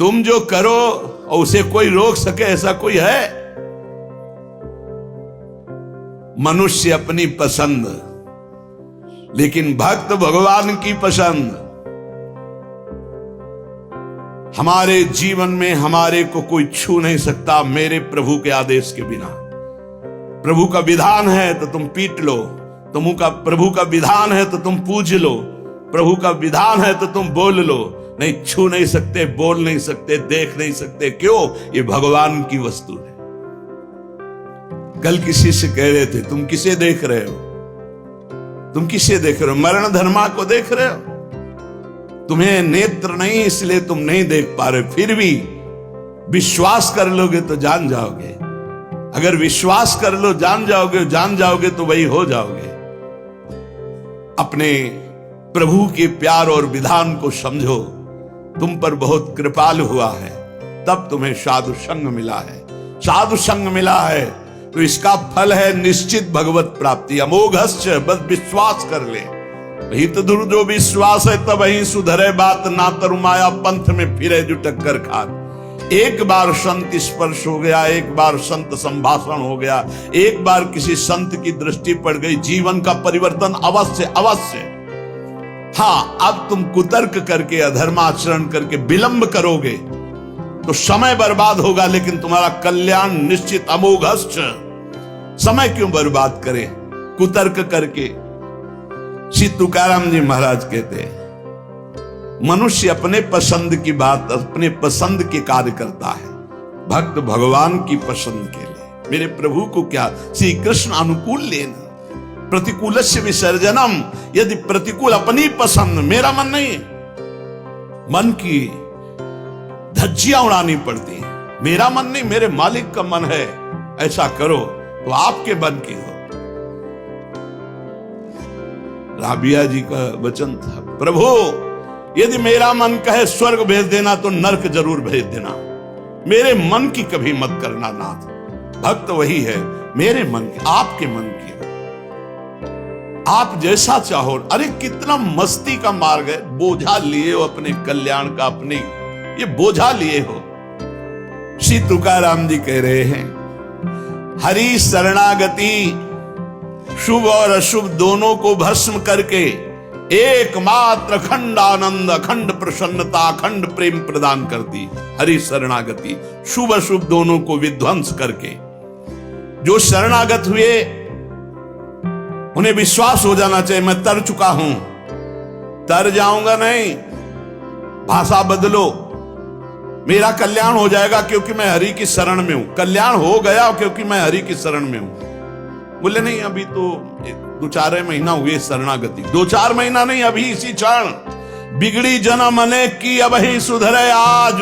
तुम जो करो और उसे कोई रोक सके ऐसा कोई है? मनुष्य अपनी पसंद, लेकिन भक्त भगवान की पसंद। हमारे जीवन में हमारे को कोई छू नहीं सकता मेरे प्रभु के आदेश के बिना। प्रभु का विधान है तो तुम पीट लो, प्रभु का विधान है तो तुम पूज लो, प्रभु का विधान है तो तुम बोल लो। नहीं, छू नहीं सकते, बोल नहीं सकते, देख नहीं सकते। क्यों? ये भगवान की वस्तु है। कल किसी से कह रहे थे, तुम किसे देख रहे हो? तुम किसे देख रहे हो? मरण धर्मा को देख रहे हो? तुम्हें नेत्र नहीं इसलिए तुम नहीं देख पा रहे, फिर भी विश्वास कर लोगे तो जान जाओगे। अगर विश्वास कर लो जान जाओगे तो वही हो जाओगे। अपने प्रभु के प्यार और विधान को समझो। तुम पर बहुत कृपालु हुआ है, तब तुम्हें साधु संग मिला है। साधु संग मिला है तो इसका फल है निश्चित भगवत प्राप्ति। अमोघश्च, बस विश्वास कर ले। हित दुर जो विश्वास है तब ही सुधरे बात, ना तरुमाया पंथ में फिरे जो टक्कर खात। एक बार संत स्पर्श हो गया, एक बार संत संभाषण हो गया, एक बार किसी संत की दृष्टि पड़ गई, जीवन का परिवर्तन अवश्य अवश्य। हाँ, अब तुम कुतर्क करके अधर्माचरण करके विलंब करोगे तो समय बर्बाद होगा, लेकिन तुम्हारा कल्याण निश्चित। अमोघश्च, समय क्यों बर्बाद करें कुतर्क करके? श्री तुकाराम जी महाराज कहते हैं, मनुष्य अपने पसंद की बात, अपने पसंद के कार्य करता है, भक्त भगवान की पसंद के लिए। मेरे प्रभु को क्या श्री कृष्ण अनुकूल लेना, प्रतिकूलस्य विसर्जनम। यदि प्रतिकूल अपनी पसंद, मेरा मन नहीं, मन की धज्जियां उड़ानी पड़ती है। मेरा मन नहीं, मेरे मालिक का मन है, ऐसा करो तो आपके मन की हो। राबिया जी का वचन था, प्रभु यदि मेरा मन कहे स्वर्ग भेज देना तो नरक जरूर भेज देना, मेरे मन की कभी मत करना नाथ। भक्त वही है, मेरे मन की, आपके मन की, आप जैसा चाहो। अरे कितना मस्ती का मार्ग है। बोझा लिए हो अपने कल्याण का, अपने ये बोझा लिए हो। श्री तुकाराम जी कह रहे हैं, हरि शरणागति शुभ और अशुभ दोनों को भस्म करके एकमात्र अखंड आनंद, अखंड प्रसन्नता, अखंड प्रेम प्रदान करती। हरि शरणागति शुभ अशुभ दोनों को विध्वंस करके। जो शरणागत हुए उन्हें विश्वास हो जाना चाहिए, मैं तर चुका हूं, तर जाऊंगा नहीं, भाषा बदलो, मेरा कल्याण हो जाएगा क्योंकि मैं हरि की शरण में हूं। कल्याण हो गया क्योंकि मैं हरि की शरण में हूं। बोले नहीं, अभी तो 2-4 महीना हुए शरणागति। 2-4 महीना नहीं, अभी इसी क्षण। बिगड़ी जन्म अनेक की अब ही सुधरे आज,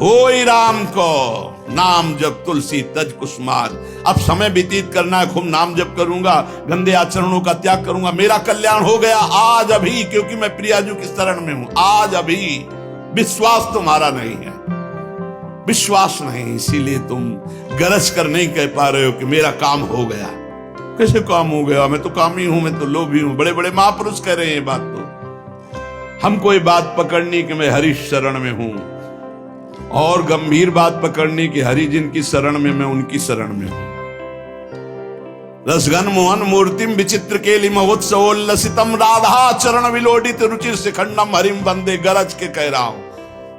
होई राम को नाम जप तुलसी तज कुसुमाज। अब समय व्यतीत करना है, खूब नाम जप करूंगा, गंदे आचरणों का त्याग करूंगा, मेरा कल्याण हो गया आज अभी, क्योंकि मैं प्रियाजू की शरण में हूं। आज अभी विश्वास तुम्हारा नहीं है, विश्वास नहीं, इसीलिए तुम गरज कर नहीं कह पा रहे हो कि मेरा काम हो गया। कैसे काम हो गया? मैं तो कामी हूं, मैं तो लोभी हूं। बड़े बड़े महापुरुष कह रहे हैं ये बात। तो हमको ये बात पकड़नी कि मैं हरि शरण में हूं, और गंभीर बात पकड़नी कि हरि जिनकी शरण में, मैं उनकी शरण में हूं। रसघन मोहन मूर्तिम विचित्र केलि महोत्सवोल्लसितम राधा चरण विलोडित रुचिर शिखंडम हरिम वंदे। गरज के कह रहा हूं,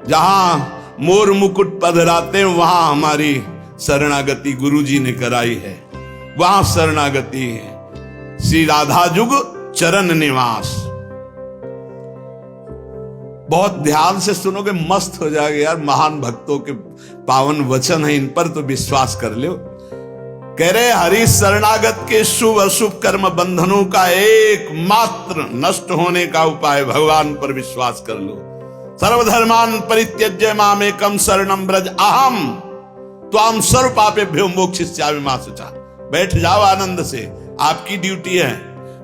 जहां मोर मुकुट पधराते वहां हमारी शरणागति गुरुजी ने कराई है, वहां शरणागति है। श्री राधा जुग चरण निवास। बहुत ध्यान से सुनोगे, मस्त हो जाएगा यार। महान भक्तों के पावन वचन है, इन पर तो विश्वास कर लो। कह रहे हरि शरणागत के शुभ अशुभ कर्म बंधनों का एकमात्र नष्ट होने का उपाय भगवान पर विश्वास कर लो। सर्वधर्मान परित्यज्य मामेकम शरणम ब्रज अहम त्वाम सर्व पापेभ्यो मोक्षयिष्यामि मा शुचा। बैठ जाओ आनंद से, आपकी ड्यूटी है।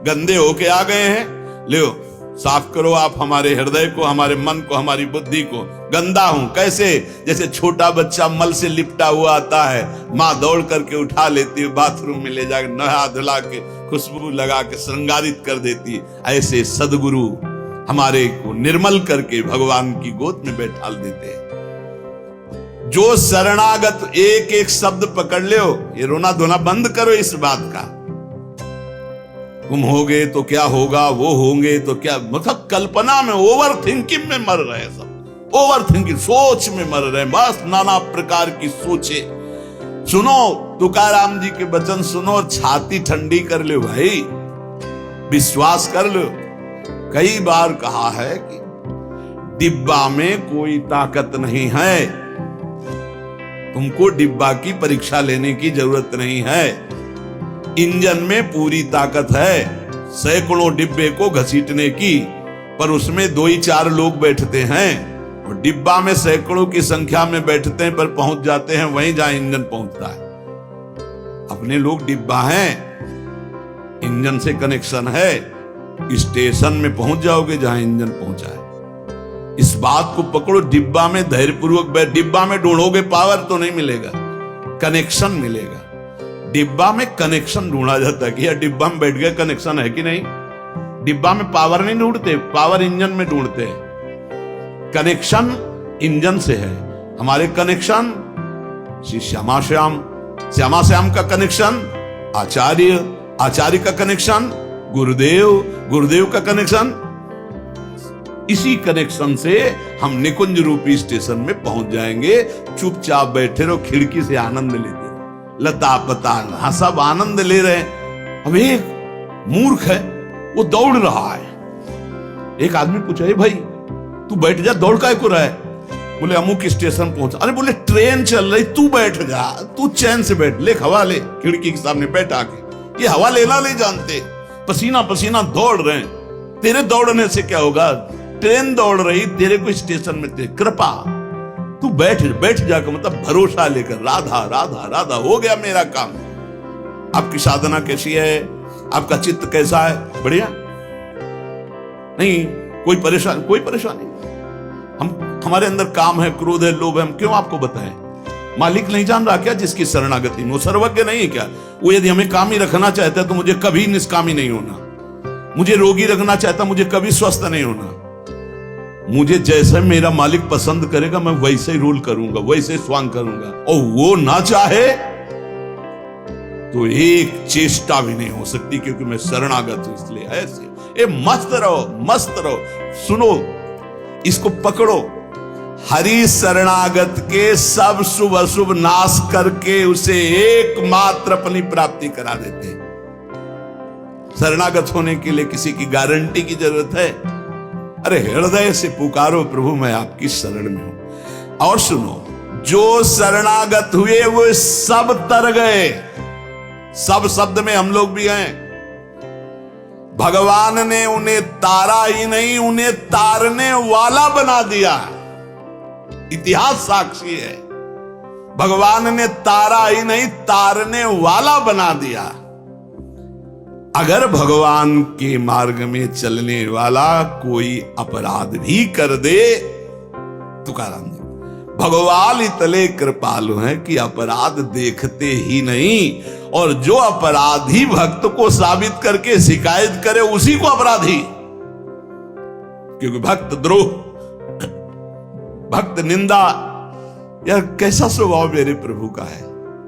गंदे होके आ गए हैं, लो साफ करो आप हमारे हृदय को, हमारे मन को, हमारी बुद्धि को। गंदा हूं कैसे? जैसे छोटा बच्चा मल से लिपटा हुआ आता है, माँ दौड़ करके उठा लेती है, बाथरूम में ले जाकर नहा धुला के खुशबू लगा के श्रृंगारित कर देती है। ऐसे सदगुरु हमारे को निर्मल करके भगवान की गोद में बैठाल देते हैं। जो शरणागत, एक एक शब्द पकड़ लो, ये रोना धोना बंद करो इस बात का। तुम होगे तो क्या होगा, वो होंगे तो क्या, मतलब कल्पना में, ओवर थिंकिंग में मर रहे सब, ओवर थिंकिंग, सोच में मर रहे, बस नाना प्रकार की सोचे। सुनो तुकाराम जी के वचन सुनो और छाती ठंडी कर लो भाई, विश्वास कर लो। कई बार कहा है कि डिब्बा में कोई ताकत नहीं है, तुमको डिब्बा की परीक्षा लेने की जरूरत नहीं है। इंजन में पूरी ताकत है सैकड़ों डिब्बे को घसीटने की, पर उसमें 2 ही 4 लोग बैठते हैं, और डिब्बा में सैकड़ों की संख्या में बैठते हैं पर पहुंच जाते हैं वहीं जहां इंजन पहुंचता है। अपने लोग डिब्बा हैं, इंजन से कनेक्शन है, स्टेशन में पहुंच जाओगे जहां इंजन पहुंचा है। इस बात को पकड़ो, डिब्बा में धैर्यपूर्वक बैठ, डिब्बा में ढूंढोगे पावर तो नहीं मिलेगा, कनेक्शन मिलेगा। डिब्बा में कनेक्शन ढूंढा जाता है कि यार डिब्बा में बैठ गए, कनेक्शन है कि नहीं। डिब्बा में पावर नहीं ढूंढते, पावर इंजन में ढूंढते हैं। कनेक्शन इंजन से है, हमारे कनेक्शन श्री श्यामा श्याम, श्यामा श्याम का कनेक्शन आचार्य, आचार्य का कनेक्शन गुरुदेव, गुरुदेव का कनेक्शन। इसी कनेक्शन से हम निकुंज रूपी स्टेशन में पहुंच जाएंगे। चुपचाप बैठे रहो, खिड़की से आनंद लेते रहो, लता पताल, हाँ सब आनंद ले रहे हैं। अब एक मूर्ख है, वो दौड़ रहा है। एक आदमी पूछा, भाई तू बैठ जा, दौड़ काय को रहा है? बोले अमुक स्टेशन पहुंचा। अरे बोले ट्रेन चल रही, तू बैठ जा, तू चैन से बैठ, ले हवा ले, खिड़की के सामने बैठ आके। ये हवा लेना नहीं जानते, पसीना पसीना दौड़ रहे हैं। तेरे दौड़ने से क्या होगा, ट्रेन दौड़ रही, तेरे को स्टेशन में दे, कृपा तू बैठ बैठ जाकर, मतलब भरोसा लेकर, राधा राधा राधा, हो गया मेरा काम। आपकी साधना कैसी है, आपका चित्त कैसा है, बढ़िया नहीं, कोई परेशानी। हमारे अंदर काम है, क्रोध है, लोभ है, हम क्यों आपको बताएं? मालिक नहीं जान रहा क्या जिसकी शरणागति में? वो सर्वज्ञ नहीं है क्या? वो यदि हमें काम ही रखना चाहता है तो मुझे कभी निष्कामी नहीं होना, मुझे रोगी रखना चाहता, मुझे कभी स्वस्थ नहीं होना। मुझे जैसे मेरा मालिक पसंद करेगा मैं वैसे ही रूल करूंगा, वैसे स्वांग करूंगा, और वो ना चाहे तो एक चेष्टा भी नहीं हो सकती, क्योंकि मैं शरणागत हूं। इसलिए ऐसे ए मस्त रहो, मस्त रहो। सुनो, इसको पकड़ो, हरि शरणागत के सब शुभ अशुभ नाश करके उसे एकमात्र अपनी प्राप्ति करा देते हैं। शरणागत होने के लिए किसी की गारंटी की जरूरत है? अरे हृदय से पुकारो, प्रभु मैं आपकी शरण में हूं। और सुनो, जो शरणागत हुए वो सब तर गए। सब शब्द में हम लोग भी हैं। भगवान ने उन्हें तारा ही नहीं, उन्हें तारने वाला बना दिया। इतिहास साक्षी है, भगवान ने तारा ही नहीं, तारने वाला बना दिया। अगर भगवान के मार्ग में चलने वाला कोई अपराध भी कर दे, तुकाराम जी, भगवान इतने कृपालु हैं कि अपराध देखते ही नहीं, और जो अपराधी भक्त को साबित करके शिकायत करे उसी को अपराधी। क्योंकि भक्त द्रोह, भक्त निंदा, यह कैसा स्वभाव मेरे प्रभु का है।